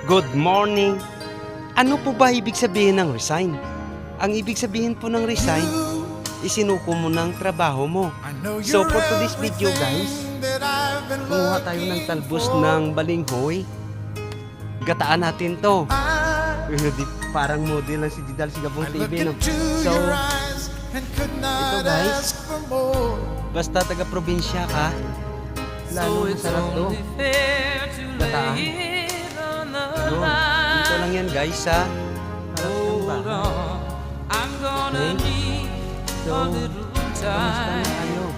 Good morning. Ano po ba ibig sabihin ng resign? Ang ibig sabihin po ng resign, isinuko mo ng trabaho mo. So for today's video guys, kumuha tayo ng talbos ng balinghoy. Gataan natin to. Parang model lang si Didal Sigabong TV, no? So, ito guys, basta taga-probinsya ka, lalo masarap to. Gataan. So, dito lang yan guys sa harap ng bahay. Okay? So, kamusta na kayo?